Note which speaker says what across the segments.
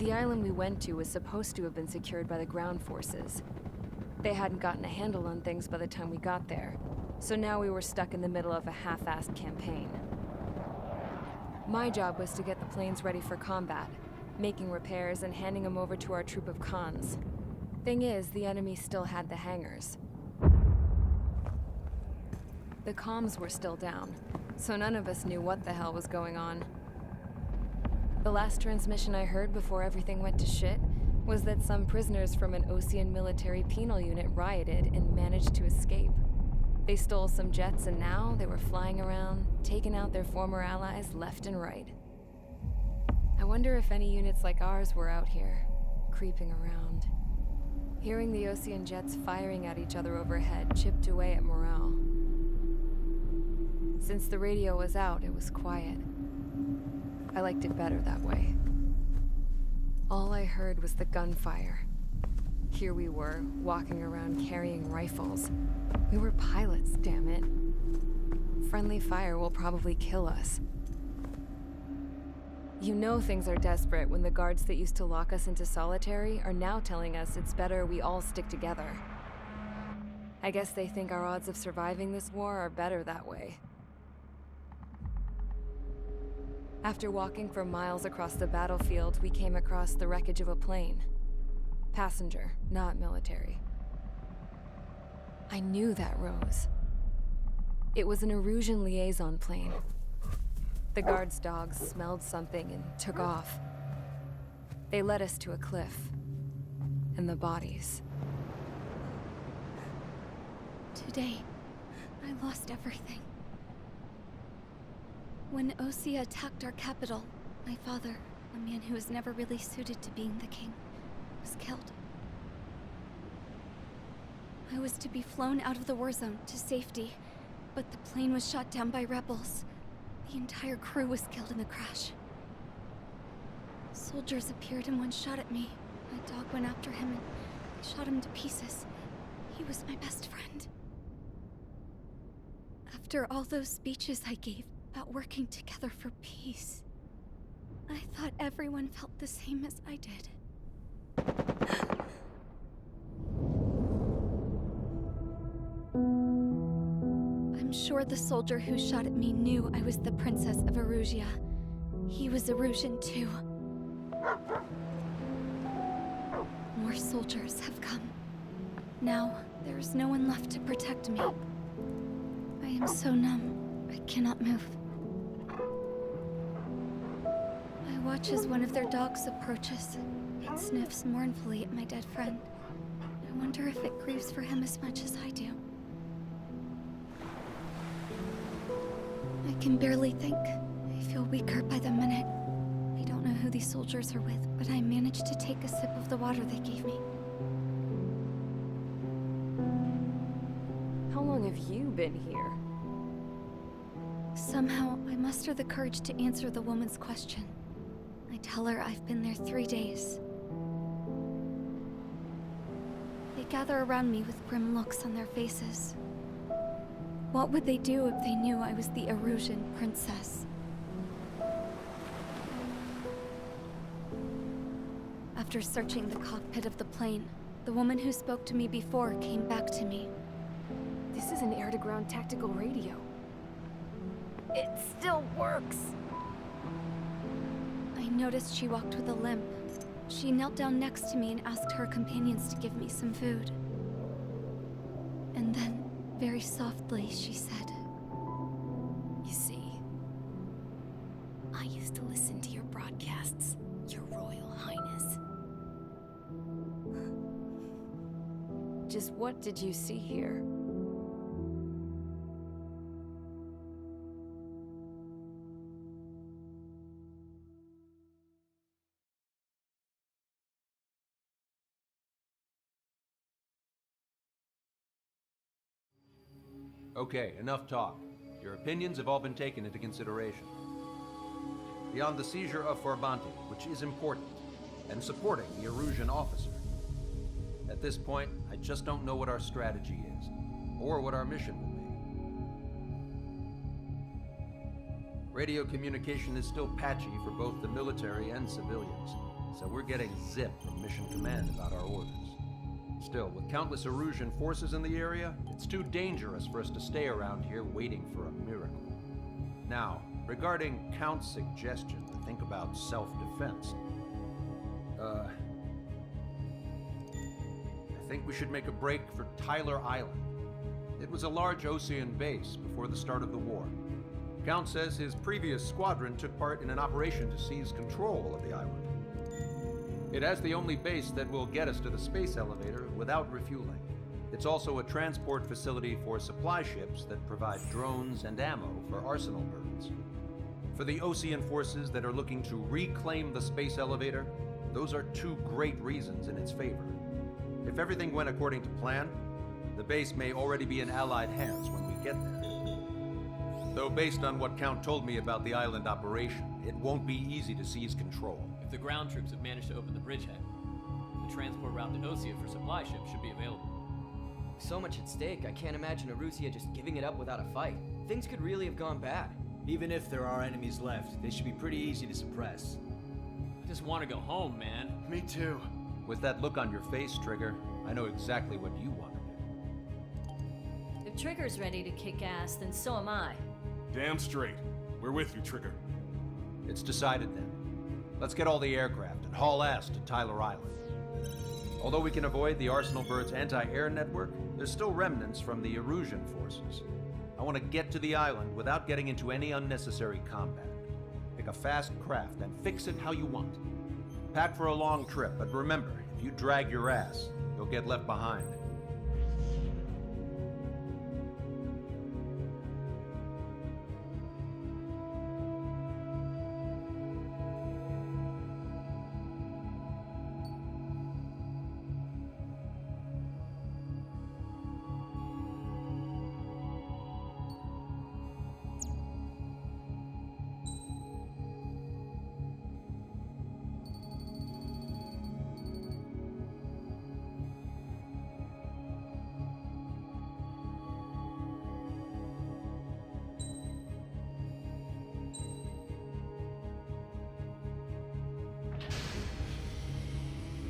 Speaker 1: The island we went to was supposed to have been secured by the ground forces. They hadn't gotten a handle on things by the time we got there, so now we were stuck in the middle of a half-assed campaign. My job was to get the planes ready for combat, making repairs and handing them over to our troop of cons. Thing is, the enemy still had the hangars. The comms were still down, so none of us knew what the hell was going on. The last transmission I heard before everything went to shit was that some prisoners from an Erusean military penal unit rioted and managed to escape. They stole some jets and now they were flying around, taking out their former allies left and right. I wonder if any units like ours were out here, creeping around. Hearing the Erusean jets firing at each other overhead chipped away at morale. Since the radio was out, it was quiet. I liked it better that way. All I heard was the gunfire. Here we were, walking around carrying rifles. We were pilots, damn it. Friendly fire will probably kill us. You know things are desperate when the guards that used to lock us into solitary are now telling us it's better we all stick together. I guess they think our odds of surviving this war are better that way. After walking for miles across the battlefield, we came across the wreckage of a plane. Passenger, not military. I knew that rose. It was an Erusean liaison plane. The guard's dogs smelled something and took off. They led us to a cliff. And the bodies.
Speaker 2: Today, I lost everything. When Osea attacked our capital, my father, a man who was never really suited to being the king, was killed. I was to be flown out of the war zone to safety, but the plane was shot down by rebels. The entire crew was killed in the crash. Soldiers appeared and one shot at me. My dog went after him and I shot him to pieces. He was my best friend. After all those speeches I gave about working together for peace, I thought everyone felt the same as I did. I'm sure the soldier who shot at me knew I was the Princess of Erusia. He was Erusean too. More soldiers have come. Now, there is no one left to protect me. I am so numb, I cannot move. I watch as one of their dogs approaches. It sniffs mournfully at my dead friend. I wonder if it grieves for him as much as I do. I can barely think. I feel weaker by the minute. I don't know who these soldiers are with, but I managed to take a sip of the water they gave me.
Speaker 1: How long have you been here?
Speaker 2: Somehow, I muster the courage to answer the woman's question. I tell her I've been there 3 days. They gather around me with grim looks on their faces. What would they do if they knew I was the Erusean princess? After searching the cockpit of the plane, the woman who spoke to me before came back to me.
Speaker 1: This is an air-to-ground tactical radio. It still works!
Speaker 2: I noticed she walked with a limp. She knelt down next to me and asked her companions to give me some food. And then, very softly, she said,
Speaker 1: You see, I used to listen to your broadcasts, Your Royal Highness. Just what did you see here?
Speaker 3: Okay, enough talk. Your opinions have all been taken into consideration. Beyond the seizure of Forbanti, which is important, and supporting the Erusean officer. At this point, I just don't know what our strategy is, or what our mission will be. Radio communication is still patchy for both the military and civilians, so we're getting zip from Mission Command about our orders. Still, with countless Erusean forces in the area, it's too dangerous for us to stay around here waiting for a miracle. Now, regarding Count's suggestion to think about self-defense, I think we should make a break for Tyler Island. It was a large Ocean base before the start of the war. Count says his previous squadron took part in an operation to seize control of the island. It has the only base that will get us to the space elevator without refueling. It's also a transport facility for supply ships that provide drones and ammo for arsenal birds. For the Ocean forces that are looking to reclaim the space elevator, those are two great reasons in its favor. If everything went according to plan, the base may already be in Allied hands when we get there. Though based on what Count told me about the island operation, it won't be easy to seize control.
Speaker 4: If the ground troops have managed to open the bridgehead, the transport route to Osia for supply ships should be available.
Speaker 5: So much at stake, I can't imagine Erusean just giving it up without a fight. Things could really have gone bad.
Speaker 6: Even if there are enemies left, they should be pretty easy to suppress.
Speaker 4: I just want to go home, man.
Speaker 6: Me too.
Speaker 3: With that look on your face, Trigger, I know exactly what you want to do.
Speaker 7: If Trigger's ready to kick ass, then so am I.
Speaker 8: Damn straight. We're with you, Trigger.
Speaker 3: It's decided then. Let's get all the aircraft and haul ass to Tyler Island. Although we can avoid the Arsenal Bird's anti-air network, there's still remnants from the Erusean forces. I want to get to the island without getting into any unnecessary combat. Pick a fast craft and fix it how you want. Pack for a long trip, but remember, if you drag your ass, you'll get left behind.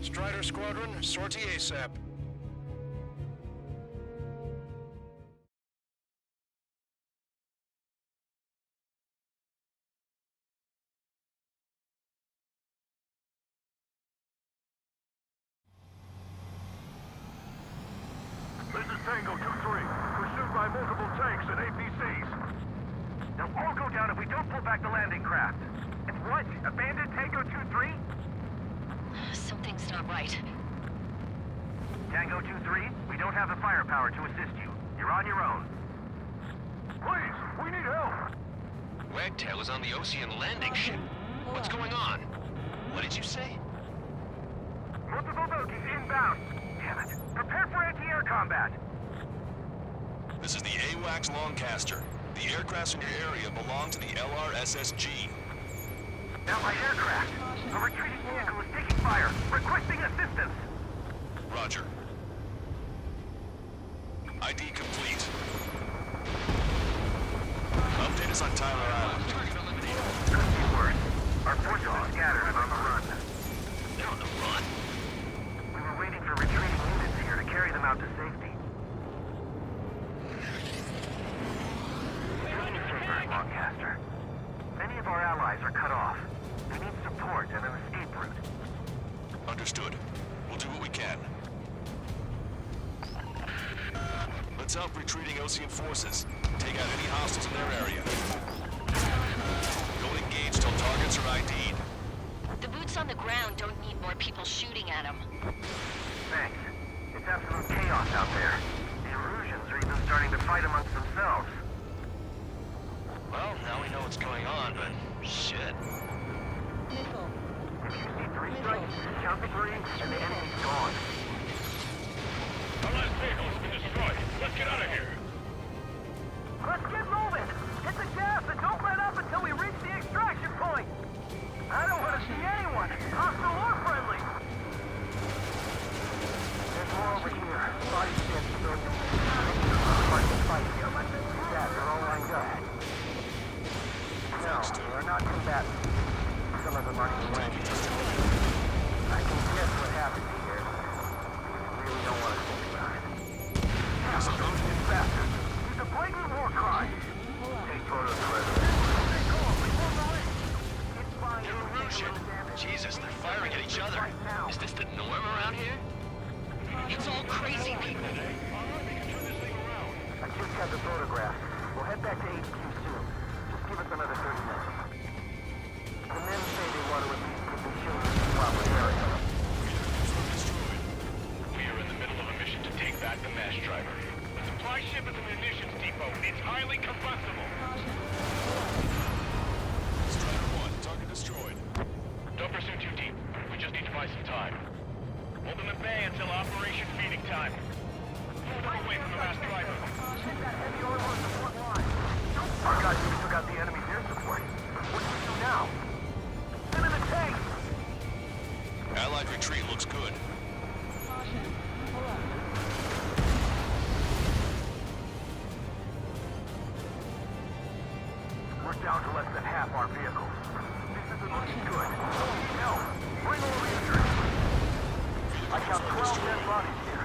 Speaker 9: Strider Squadron, sortie ASAP.
Speaker 10: This is Tango 2-3, pursued by multiple tanks and APCs.
Speaker 11: They'll all go down if we don't pull back the landing craft. And what? Abandoned Tango 2-3?
Speaker 7: Something's not right.
Speaker 11: Tango 2-3, we don't have the firepower to assist you. You're on your own.
Speaker 10: Please, we need help!
Speaker 12: Wagtail is on the Ocean landing ship. What's going on? What did you say?
Speaker 11: Multiple bogies inbound. Damn it. Prepare for anti-air combat.
Speaker 9: This is the AWACS Longcaster. The aircrafts in your area belong to the LRSSG.
Speaker 11: Allied aircraft. A retreating vehicle is taking fire. Requesting assistance.
Speaker 9: Roger. ID complete. Update us on Tyler Island.
Speaker 11: Couldn't be worse. Our forces are scattered and on the run.
Speaker 12: They're on the run?
Speaker 11: We were waiting for retreating units here to carry them out to safety. Longcaster. Many of our allies are cut off. We need support and an escape route.
Speaker 9: Understood. We'll do what we can. Let's help retreating Ocean forces. Take out any hostiles in their area. Don't engage till targets are ID'd.
Speaker 7: The boots on the ground don't need more people shooting at them.
Speaker 11: Thanks. It's absolute chaos out there. The Eruseans are even starting to fight amongst themselves.
Speaker 12: Well, now we know what's going on, but shit.
Speaker 11: If you see 3 strikes, count the 3, and the enemy's gone.
Speaker 10: Our last vehicle's been destroyed. Let's get out of here.
Speaker 11: Let's get moving! Hit the gas and don't let up until we reach the extraction point! I don't want to see anyone, hostile or friendly! There's more over here. Body ships, civilians. Fight. Yeah, they're all lined up. No, they're not combatants. Some of them aren't even landing. I can guess what happened here. You really don't want to think about it. Erusean bastard! He's a blatant war crime! Take photos of the residents. Stay calm, we won't go in! It's fine.
Speaker 12: Erusean? Jesus, they're firing at each other. Is this the norm around here? It's all crazy people.
Speaker 11: I just got the photograph. We'll head back to HQ soon. Just give us another 30 minutes. The men say they want to at least get the children while we're there.
Speaker 12: We are in the middle of a mission to take back the mesh driver.
Speaker 10: The supply ship is a munitions depot. It's highly combustible.
Speaker 9: Strider 1, target destroyed.
Speaker 10: Don't pursue too deep. We just need to buy some time. Hold them at bay until Operation Feeding Time. Move them away from the last driver.
Speaker 11: Our guys even took out the enemy's air support. What do we do now? Send in the tank!
Speaker 9: Allied retreat looks good.
Speaker 11: We're down to less than half our vehicles. This isn't looking good. Help! Bring all the injured! I count 12 dead bodies here.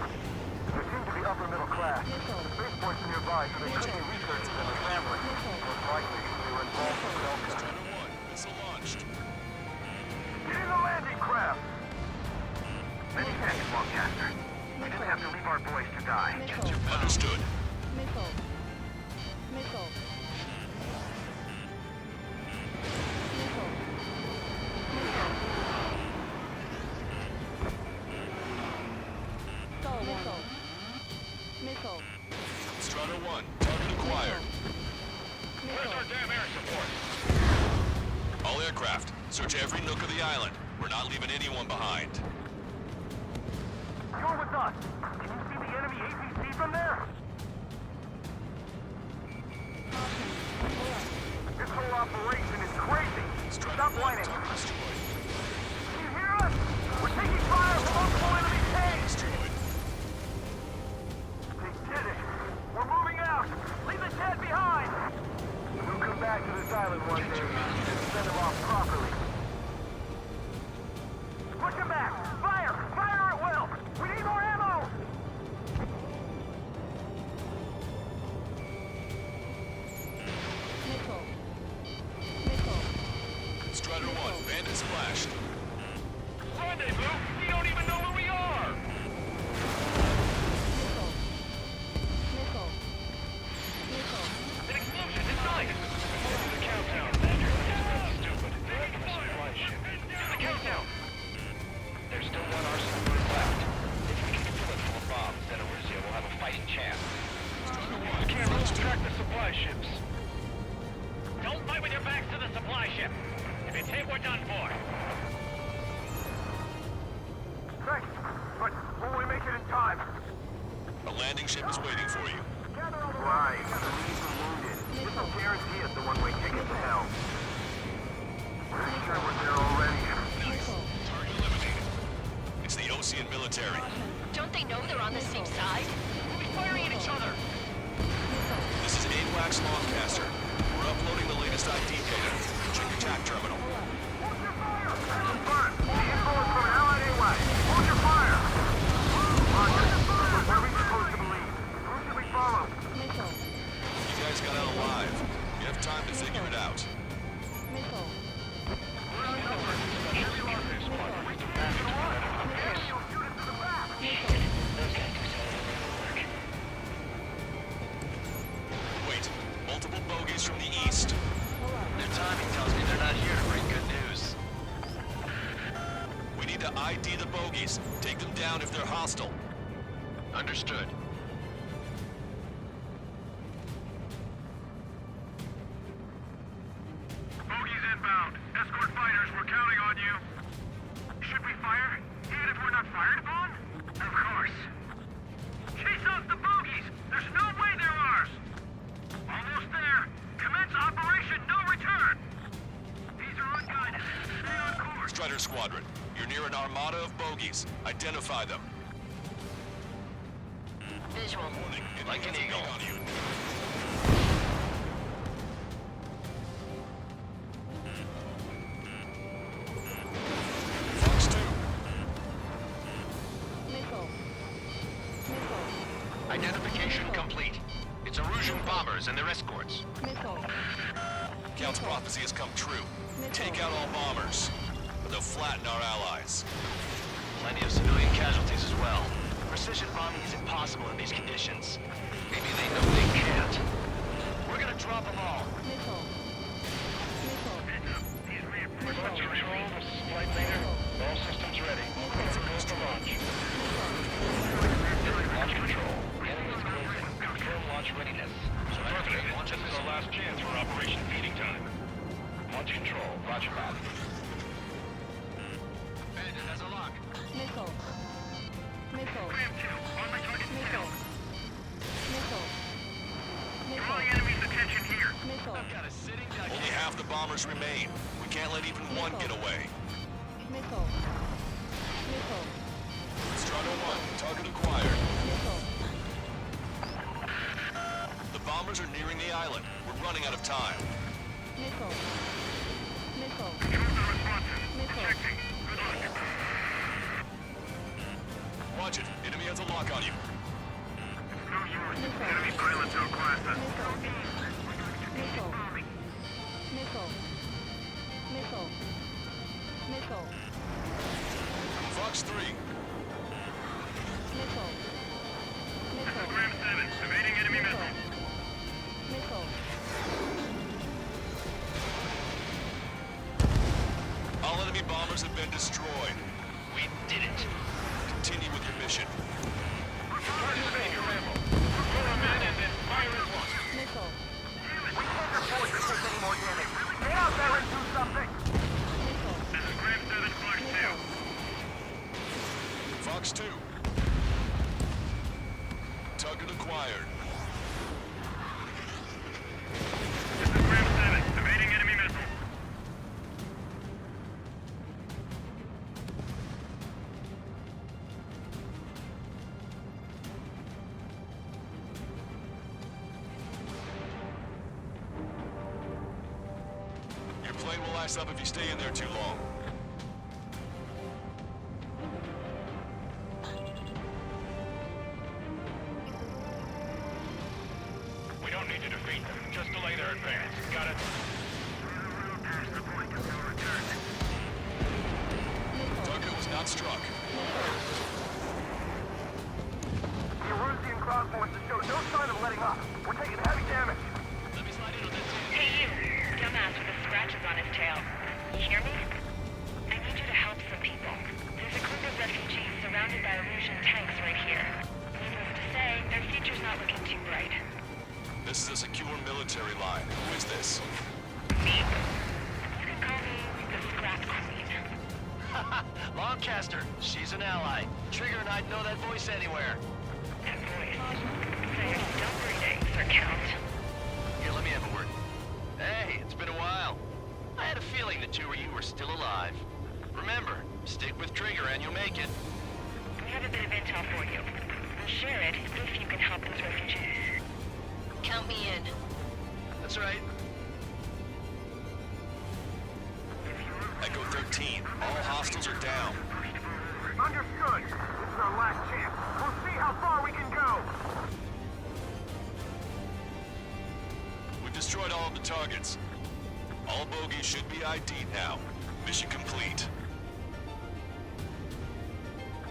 Speaker 11: They seem to be upper middle class. The spaceport's nearby, so they could be researchers and their family. Most likely, they were involved in Delta.
Speaker 9: Strider 1, missile launched.
Speaker 11: Get in the landing craft! Many thanks, Longcaster. We didn't have to leave our boys to die.
Speaker 9: Understood. Strider 1, target acquired.
Speaker 10: Where's our damn air support?
Speaker 9: All aircraft, search every nook of the island. We're not leaving anyone behind.
Speaker 11: You're with us. Can you see the enemy APC from there? This whole operation is crazy.
Speaker 9: Strider
Speaker 11: Stop
Speaker 9: 1,
Speaker 11: whining.
Speaker 9: target destroyed.
Speaker 11: Can you hear us? We're taking fire from multiple enemy tanks.
Speaker 9: Destroyed.
Speaker 11: They did it. We're moving out. Leave the dead behind. We'll come back to this island one day and send them off properly. Push them back. Fire! Fire at will! We need more ammo!
Speaker 9: Strider 1, bandits flashed.
Speaker 10: Rendezvous? You don't even know where we are! An explosion inside! The countdown, Andrew. Stupid. They're making the supply ship. The countdown!
Speaker 12: There's still one arsenal room left. If we can fill it full of bombs, then Erusean will have a fighting chance.
Speaker 10: Cameras will track the supply ships. Don't fight with your backs to the supply ship. If it's hit, we're done for.
Speaker 11: Thanks, but will we make it in time?
Speaker 9: A landing ship is waiting for you.
Speaker 11: Right, relieve the wounded. This will guarantee us the one-way ticket to hell. Pretty sure we're there already.
Speaker 9: Nice. Target eliminated. It's the Ocean military.
Speaker 7: Don't they know they're on the same side?
Speaker 10: We'll be firing at each other.
Speaker 9: This is Aeyvis Longcaster. We're uploading the latest ID data. Check your TAC terminal.
Speaker 11: Hold your fire! Confirmed. The info is from Allied AY. Hold your fire! Roger. Where are we supposed to believe? Who should we follow?
Speaker 9: You guys got out alive. You have time to figure it out. Wait, multiple bogies from the east.
Speaker 12: Their timing tells me they're not here to bring good news.
Speaker 9: We need to ID the bogies. Take them down if they're hostile.
Speaker 12: Understood.
Speaker 10: Bogies inbound. Escort fighters, we're counting on you. Should we fire? Even if we're not fired upon? Of course. Chase off the bogies! There's no way they're ours! Almost there. Commence Operation No Return! These are unguided. Stay on course.
Speaker 9: Strider Squadron, you're near an armada of bogies. Identify them.
Speaker 7: Visual.
Speaker 9: Warning,
Speaker 12: Like an eagle.
Speaker 9: on you. Fox 2, Scout's prophecy has come true. Take out all bombers. They'll flatten our allies.
Speaker 12: Plenty of civilian casualties as well. Precision bombing is impossible in these conditions. Maybe they know they can't. We're gonna drop them all.
Speaker 10: Launch control, this is Flight Leader. All systems ready. Prepare for launch. Launch control. Enemies closing. Confirm launch readiness. Affirmative. This is our last chance for Operation Feeding Time. Launch control. Roger that.
Speaker 12: Bandit has a lock.
Speaker 1: Missile.
Speaker 10: Ram 2, on my target still. Draw the
Speaker 1: Missile.
Speaker 10: enemy's attention here.
Speaker 1: Missile.
Speaker 12: I've got a sitting duck.
Speaker 9: Only half the bombers remain. We can't let even one get away.
Speaker 1: Missile. Missile.
Speaker 9: Squadron 1, target acquired.
Speaker 1: Missile.
Speaker 9: The bombers are nearing the island. We're running out of time.
Speaker 1: Missile. Missile.
Speaker 10: Controls are responsive.
Speaker 1: Missile.
Speaker 10: Checking. Good luck.
Speaker 9: Watch it. Enemy has a lock on you.
Speaker 10: No source. Enemy pilots out class.
Speaker 1: Missile. Missile. Missile. Missile. Missile.
Speaker 9: Fox 3.
Speaker 1: Missile. Missile.
Speaker 10: Ram 7, evading enemy missile.
Speaker 1: Missile.
Speaker 9: All enemy bombers have been destroyed.
Speaker 12: We did it.
Speaker 9: Continue with your mission.
Speaker 10: Participate your ammo. Pull them in and then fire at once.
Speaker 1: Missile.
Speaker 11: We can't afford to take any more damage. Get out there and do something!
Speaker 1: Missile.
Speaker 10: This is Ram 7, Fox 2.
Speaker 9: Fox 2. Target acquired.
Speaker 10: This is Ram 7, evading enemy missile.
Speaker 9: Your plane will ice up if you stay in there too long.
Speaker 10: We don't need to defeat them. Just delay their advance. Got it? Past the point of no return.
Speaker 9: Target was not struck.
Speaker 11: The Erusean ground forces show no sign of letting up. We're taking heavy damage.
Speaker 12: Let me slide in on that too.
Speaker 7: Hey you, dumbass with the scratches on his tail. You hear me? I need you to help some people. There's a group of refugees surrounded by Erusean tanks right here. Needless to say, their future's not looking too bright.
Speaker 9: This is a secure military line. Who is this?
Speaker 7: Me. You can call me the Scrap Queen.
Speaker 12: Lancaster. She's an ally. Trigger and I'd know that voice anywhere.
Speaker 7: That voice. So you're still breathing, Sir Count.
Speaker 12: Here, let me have a word. Hey, it's been a while. I had a feeling the two of you were still alive. Remember, stick with Trigger and you'll make it.
Speaker 7: We have a bit of intel for you. We'll share it if you can help those refugees. Count me in.
Speaker 12: That's right.
Speaker 9: Echo 13. All hostiles are down.
Speaker 11: Understood. This is our last chance. We'll see how far we can go.
Speaker 9: We've destroyed all of the targets. All bogies should be ID'd now. Mission complete.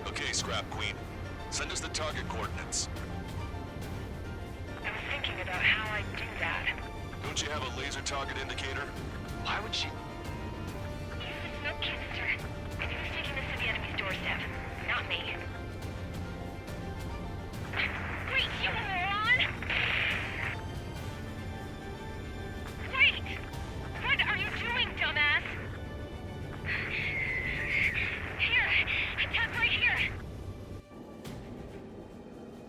Speaker 9: Okay, Scrap Queen. Send us the target coordinates.
Speaker 7: I was thinking about how I'd do that.
Speaker 9: Don't you have a laser target indicator?
Speaker 12: Why would she...
Speaker 7: Use the smoke canister. And who's taking this to the enemy's doorstep? Not me. Wait, you moron! Wait! What are you doing, dumbass? Here! Attack right here!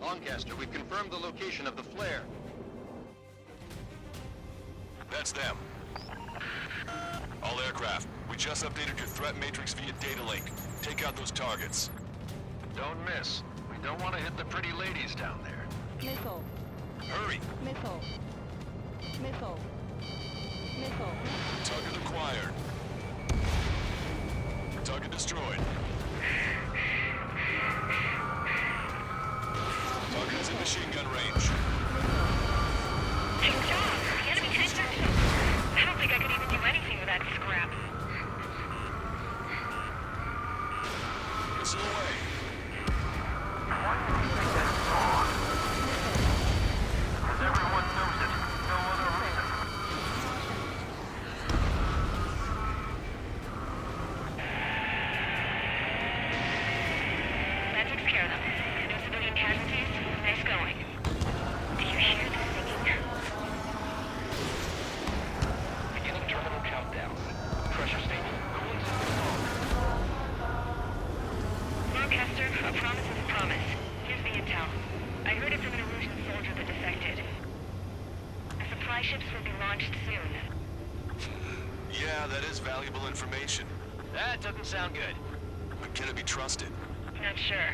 Speaker 12: Lancaster, we've confirmed the location of the flare.
Speaker 9: That's them. All aircraft, we just updated your threat matrix via data link. Take out those targets.
Speaker 12: Don't miss. We don't want to hit the pretty ladies down there.
Speaker 1: Missile.
Speaker 9: Hurry!
Speaker 1: Missile. Missile. Missile.
Speaker 9: Target acquired. Target destroyed. Target is in machine gun range.
Speaker 7: Good job! The enemy tanks are... I don't think I can
Speaker 9: Yeah, that is valuable information.
Speaker 12: That doesn't sound good.
Speaker 9: But can it be trusted?
Speaker 7: Not sure.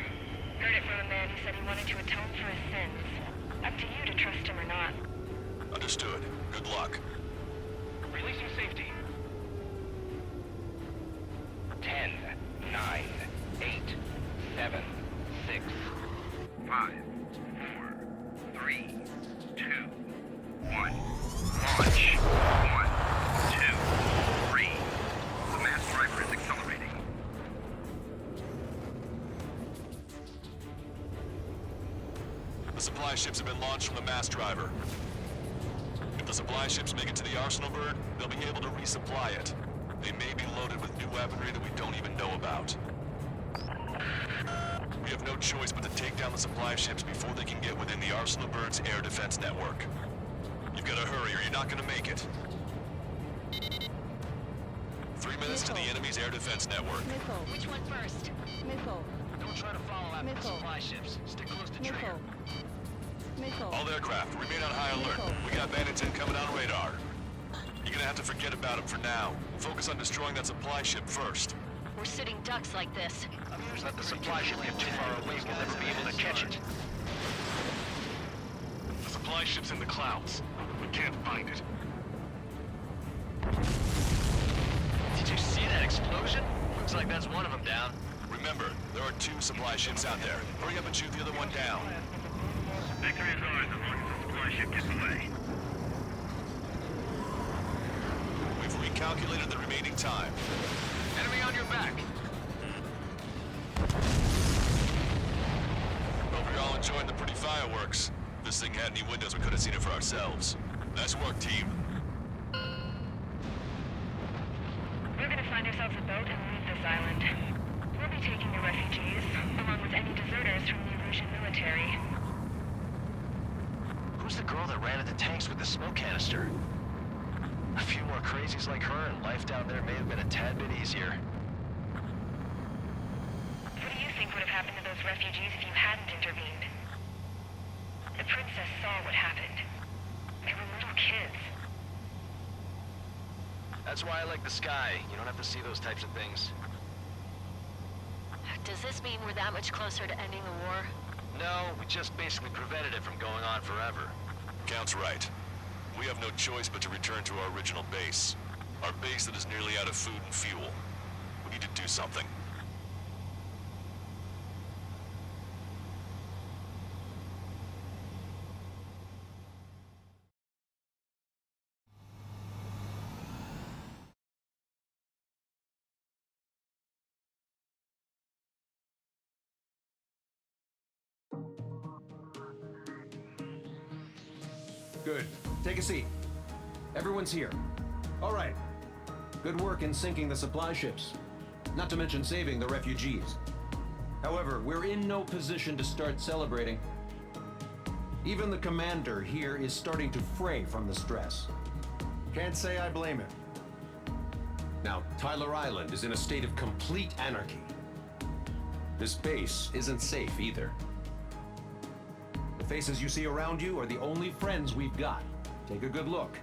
Speaker 7: Heard it from a man who said he wanted to atone for his sins. Up to you to trust him or not.
Speaker 9: Understood. Good luck.
Speaker 12: Releasing safety. 10, 9, 8, 7, 6,
Speaker 10: 5, 4, 3, 2, 1. Launch. 1, 2, 3. The mass driver is accelerating.
Speaker 9: The supply ships have been launched from the mass driver. If the supply ships make it to the arsenal bird, they'll be able to resupply it. They may be loaded with new weaponry that we don't even know about. We have no choice but to take down the supply ships before they can get within the arsenal bird's air defense network. You've got to hurry or you're not going to make it. 3 minutes to the enemy's air defense network.
Speaker 7: Missile. Which one first? Missile.
Speaker 12: Don't try to follow after the supply ships. Stick close to trigger.
Speaker 7: Missile.
Speaker 9: All aircraft, remain on high alert. We got bandits incoming on radar. You're gonna have to forget about them for now. Focus on destroying that supply ship first.
Speaker 7: We're sitting ducks like this.
Speaker 12: Let the supply ship get too far away, we'll never be able to catch it.
Speaker 8: The supply ship's in the clouds. We can't find it.
Speaker 12: Did you see that explosion? Looks like that's one of them down.
Speaker 9: Remember, there are 2 supply ships out there. Hurry up and shoot the other one down.
Speaker 10: Victory is ours as long as the supply ship gets away.
Speaker 9: We've recalculated the remaining time.
Speaker 12: Enemy on your back.
Speaker 9: Hope you're all enjoying the pretty fireworks. If this thing had any windows, we could have seen it for ourselves. Nice work, team.
Speaker 7: We're gonna find ourselves a boat and leave this island. We'll be taking the refugees, along with any deserters from the Erusean military.
Speaker 12: Who's the girl that ran at the tanks with the smoke canister? A few more crazies like her and life down there may have been a tad bit easier.
Speaker 7: What do you think would have happened to those refugees if you hadn't intervened? The princess saw what happened. They were little kids.
Speaker 12: That's why I like the sky. You don't have to see those types of things.
Speaker 7: Does this mean we're that much closer to ending the war?
Speaker 12: No, we just basically prevented it from going on forever.
Speaker 9: Count's right. We have no choice but to return to our original base. Our base that is nearly out of food and fuel. We need to do something.
Speaker 3: Good. Take a seat. Everyone's here. All right. Good work in sinking the supply ships. Not to mention saving the refugees. However, we're in no position to start celebrating. Even the commander here is starting to fray from the stress. Can't say I blame him. Now, Tyler Island is in a state of complete anarchy. This base isn't safe either. The faces you see around you are the only friends we've got. Take a good look.